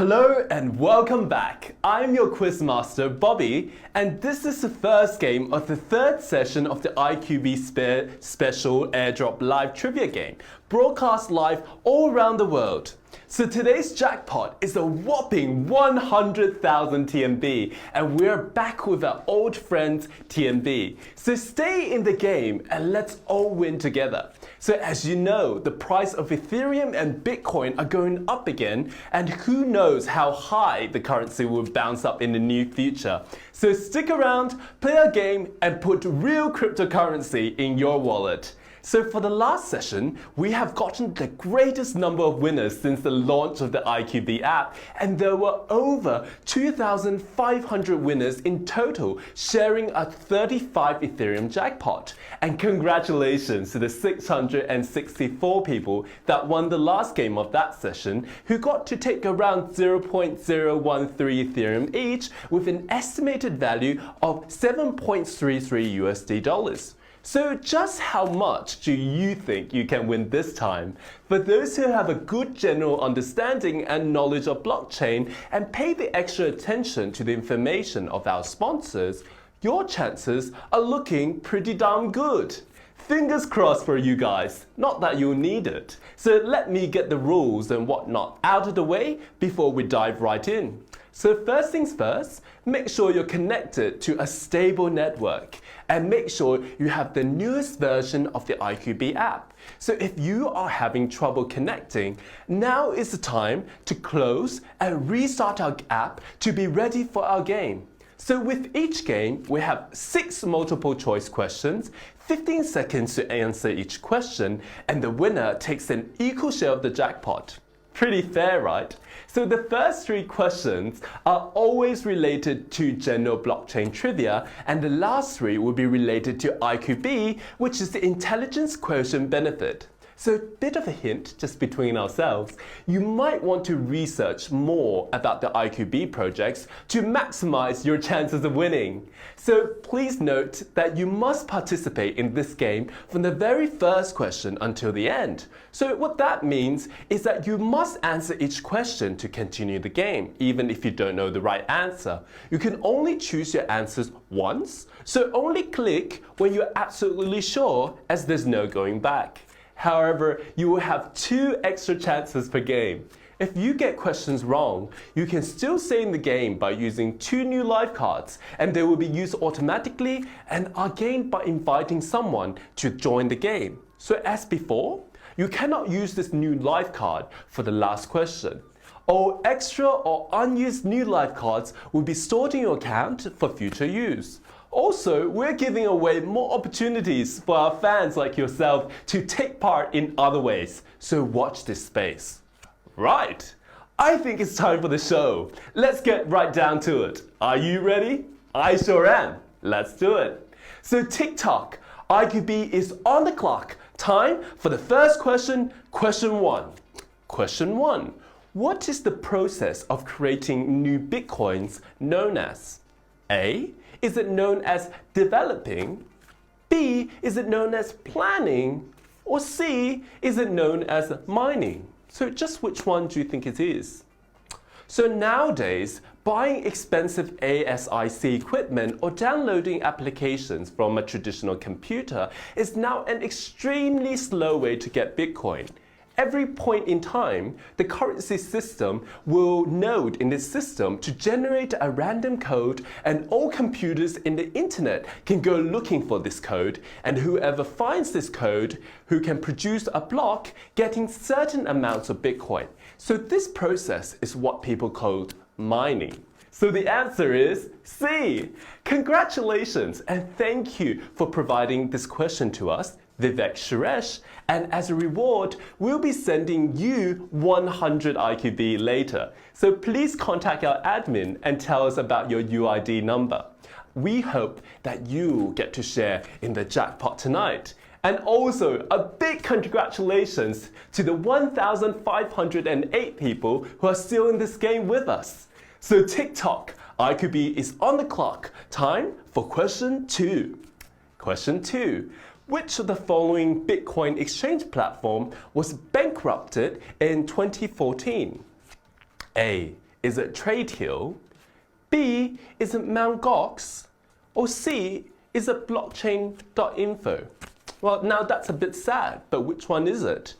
Hello and welcome back. I'm your quizmaster Bobby, and this is the first game of the third session of the IQB special Airdrop live trivia game, broadcast live all around the world. So today's jackpot is a whopping 100,000 TNB, and we're back with our old friends TNB. So stay in the game and let's all win together. So as you know, the price of Ethereum and Bitcoin are going up again, and who knows how high the currency will bounce up in the near future. So stick around, play our game, and put real cryptocurrency in your wallet. So for the last session, we have gotten the greatest number of winners since the launch of the IQB app, and there were over 2,500 winners in total, sharing a 35 Ethereum jackpot. And congratulations to the 664 people that won the last game of that session, who got to take around 0.013 Ethereum each, with an estimated value of $7.33 USD. So just how much do you think you can win this time? For those who have a good general understanding and knowledge of blockchain and pay the extra attention to the information of our sponsors, your chances are looking pretty darn good. Fingers crossed for you guys, not that you'll need it. So let me get the rules and whatnot out of the way before we dive right in. So first things first, make sure you're connected to a stable network and make sure you have the newest version of the IQB app. So if you are having trouble connecting, now is the time to close and restart our app to be ready for our game. So with each game, we have 6 multiple choice questions, 15 seconds to answer each question, and the winner takes an equal share of the jackpot. Pretty fair, right? So the first 3 questions are always related to general blockchain trivia, and the last 3 will be related to IQB, which is the intelligence quotient benefit. So a bit of a hint, just between ourselves, you might want to research more about the IQB projects to maximize your chances of winning. So please note that you must participate in this game from the very first question until the end. So what that means is that you must answer each question to continue the game, even if you don't know the right answer. You can only choose your answers once, so only click when you're absolutely sure, as there's no going back. However, you will have 2 extra chances per game. If you get questions wrong, you can still stay in the game by using 2 new life cards, and they will be used automatically and are gained by inviting someone to join the game. So as before, you cannot use this new life card for the last question. All extra or unused new life cards will be stored in your account for future use. Also, we're giving away more opportunities for our fans like yourself to take part in other ways, so watch this space. Right, I think it's time for the show. Let's get right down to it. Are you ready? I sure am. Let's do it. So TikTok, IQB is on the clock. Time for the first question, question 1. Question 1. What is the process of creating new Bitcoins known as? A. Is it known as developing? B. Is it known as planning? Or C. Is it known as mining? So just which one do you think it is? So nowadays, buying expensive ASIC equipment or downloading applications from a traditional computer is now an extremely slow way to get Bitcoin. Every point in time, the currency system will node in this system to generate a random code, and all computers in the internet can go looking for this code, and whoever finds this code, who can produce a block, getting certain amounts of Bitcoin. So this process is what people call mining. So the answer is C. Congratulations and thank you for providing this question to us, Vivek Suresh, and as a reward, we'll be sending you 100 IQB later. So please contact our admin and tell us about your UID number. We hope that you get to share in the jackpot tonight. And also, a big congratulations to the 1,508 people who are still in this game with us. So TikTok, IQB is on the clock. Time for question 2. Question 2. Which of the following Bitcoin exchange platform was bankrupted in 2014? A. is it Trade Hill? B, is it Mt. Gox? Or C, is it blockchain.info? Well, now that's a bit sad, but which one is it?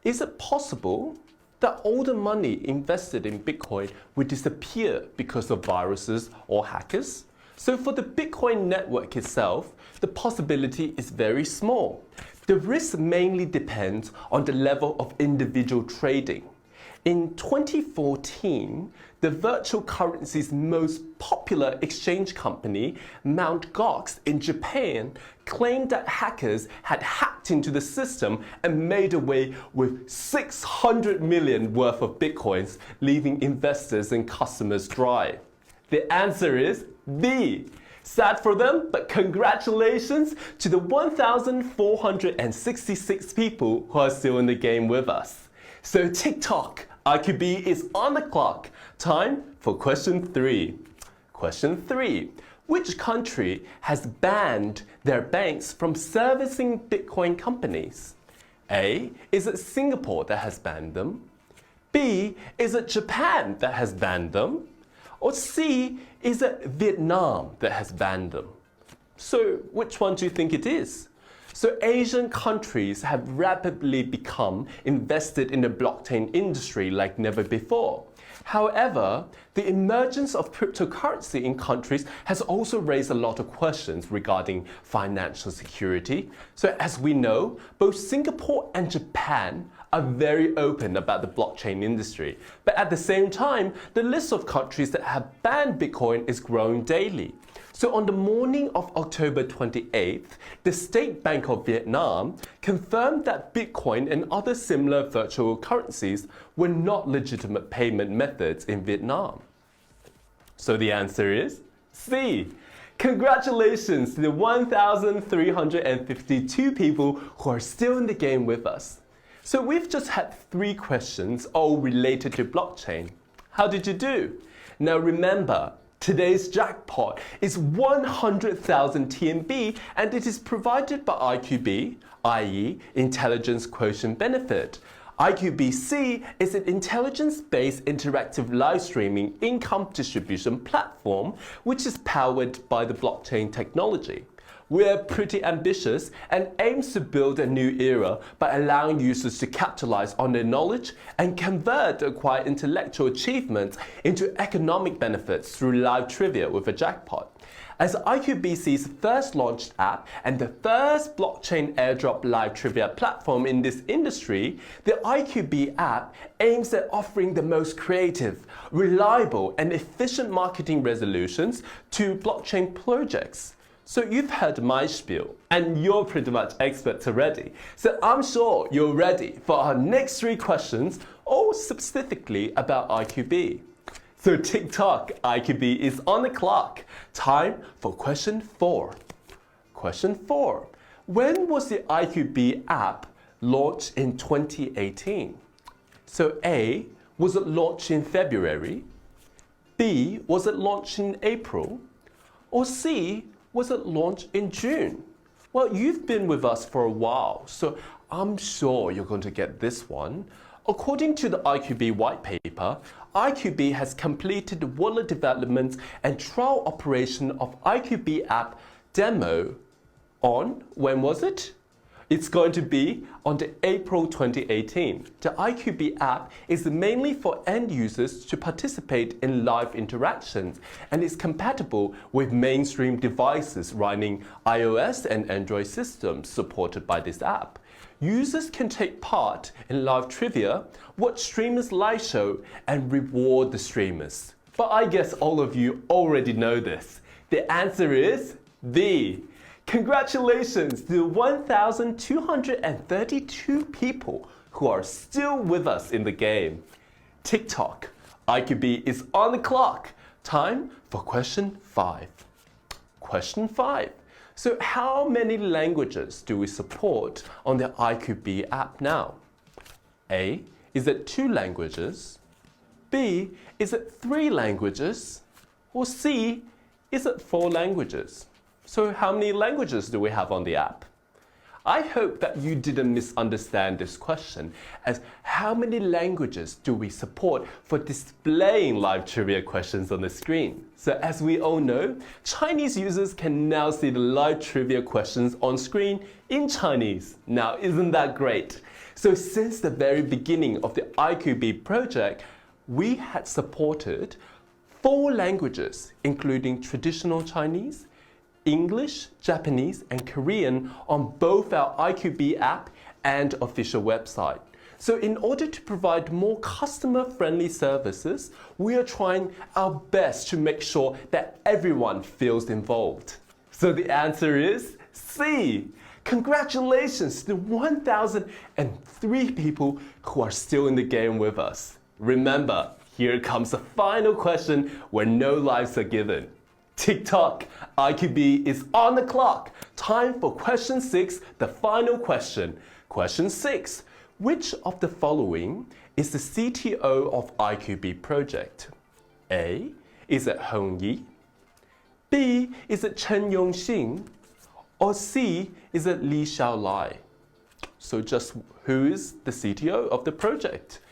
Is it possible that all the money invested in Bitcoin would disappear because of viruses or hackers? So for the Bitcoin network itself, the possibility is very small. The risk mainly depends on the level of individual trading. In 2014, the virtual currency's most popular exchange company, Mt. Gox in Japan, claimed that hackers had hacked into the system and made away with 600 million worth of Bitcoins, leaving investors and customers dry. The answer is B. Sad for them, but congratulations to the 1,466 people who are still in the game with us. So TikTok, IQB is on the clock. Time for question 3. Question 3. Which country has banned their banks from servicing Bitcoin companies? A. Is it Singapore that has banned them? B. Is it Japan that has banned them? Or C, is it Vietnam that has banned them? So which one do you think it is? So Asian countries have rapidly become invested in the blockchain industry like never before. However, the emergence of cryptocurrency in countries has also raised a lot of questions regarding financial security. So as we know, both Singapore and Japan are very open about the blockchain industry. But at the same time, the list of countries that have banned Bitcoin is growing daily. So on the morning of October 28th, the State Bank of Vietnam confirmed that Bitcoin and other similar virtual currencies were not legitimate payment methods in Vietnam. So the answer is C. Congratulations to the 1,352 people who are still in the game with us. So we've just had 3 questions all related to blockchain. How did you do? Now remember, today's jackpot is 100,000 TNB and it is provided by IQB, i.e. Intelligence Quotient Benefit. IQB-C is an intelligence-based interactive live streaming income distribution platform which is powered by the blockchain technology. We're pretty ambitious and aims to build a new era by allowing users to capitalize on their knowledge and convert acquired intellectual achievements into economic benefits through live trivia with a jackpot. As IQBC's first launched app and the first blockchain airdrop live trivia platform in this industry, the IQB app aims at offering the most creative, reliable, and efficient marketing resolutions to blockchain projects. So you've heard my spiel, and you're pretty much experts already. So I'm sure you're ready for our next 3 questions, all specifically about IQB. So TikTok, IQB is on the clock. Time for question 4. Question 4. When was the IQB app launched in 2018? So A, was it launched in February? B, was it launched in April? Or C, was it launched in June? Well, you've been with us for a while, so I'm sure you're going to get this one. According to the IQB white paper, IQB has completed the wallet development and trial operation of IQB app demo on, when was it? It's going to be on the April 2018. The IQB app is mainly for end users to participate in live interactions and is compatible with mainstream devices running iOS and Android systems supported by this app. Users can take part in live trivia, watch streamers live show, and reward the streamers. But I guess all of you already know this. The answer is B. Congratulations to 1,232 people who are still with us in the game. TikTok, IQB is on the clock. Time for question 5. Question 5. So how many languages do we support on the IQB app now? A, is it 2 languages? B, is it 3 languages? Or C, is it 4 languages? So how many languages do we have on the app? I hope that you didn't misunderstand this question as how many languages do we support for displaying live trivia questions on the screen? So as we all know, Chinese users can now see the live trivia questions on screen in Chinese. Now, isn't that great? So since the very beginning of the IQB project, we had supported 4 languages, including traditional Chinese, English, Japanese, and Korean on both our IQB app and official website. So in order to provide more customer-friendly services, we are trying our best to make sure that everyone feels involved. So the answer is C. Congratulations to the 1,003 people who are still in the game with us. Remember, here comes the final question where no lives are given. Tick-tock, IQB is on the clock. Time for question 6, the final question. Question 6. Which of the following is the CTO of IQB project? A. Is it Hong Yi? B. Is it Chen Yongxing? Or C. Is it Li Xiaolai? So just who is the CTO of the project?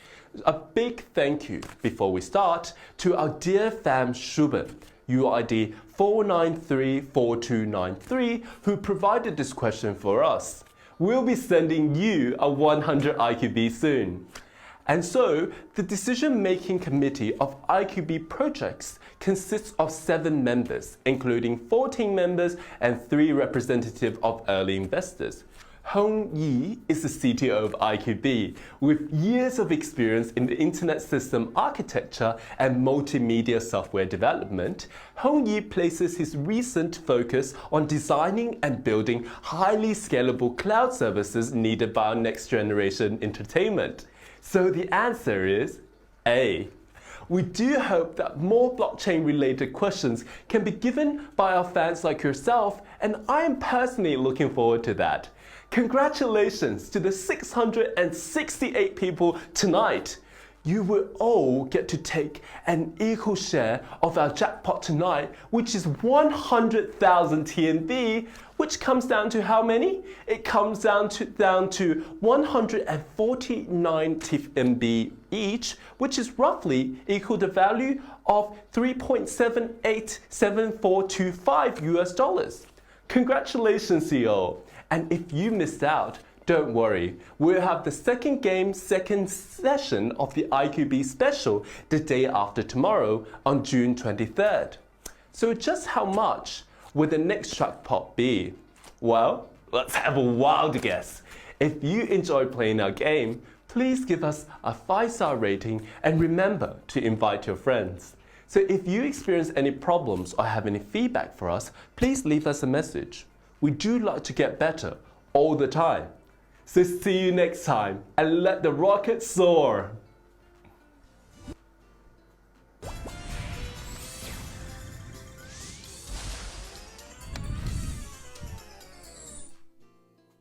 A big thank you before we start to our dear fam Shuben, UID 4934293, who provided this question for us. We'll be sending you a 100 IQB soon. And so, the decision-making committee of IQB projects consists of 7 members, including 14 members and 3 representatives of early investors. Hong Yi is the CTO of IQB, with years of experience in the internet system architecture and multimedia software development. Hong Yi places his recent focus on designing and building highly scalable cloud services needed by our next generation entertainment. So the answer is A. We do hope that more blockchain-related questions can be given by our fans like yourself, and I am personally looking forward to that. Congratulations to the 668 people tonight. You will all get to take an equal share of our jackpot tonight, which is 100,000 TNB, which comes down to how many? It comes down to 149 TNB each, which is roughly equal to the value of 3.787425 US dollars. Congratulations to you all. And if you missed out, don't worry, we'll have the second session of the IQB special the day after tomorrow on June 23rd. So just how much will the next jackpot be? Well, let's have a wild guess. If you enjoy playing our game, please give us a 5-star rating and remember to invite your friends. So if you experience any problems or have any feedback for us, please leave us a message. We do like to get better all the time. So see you next time and let the rocket soar.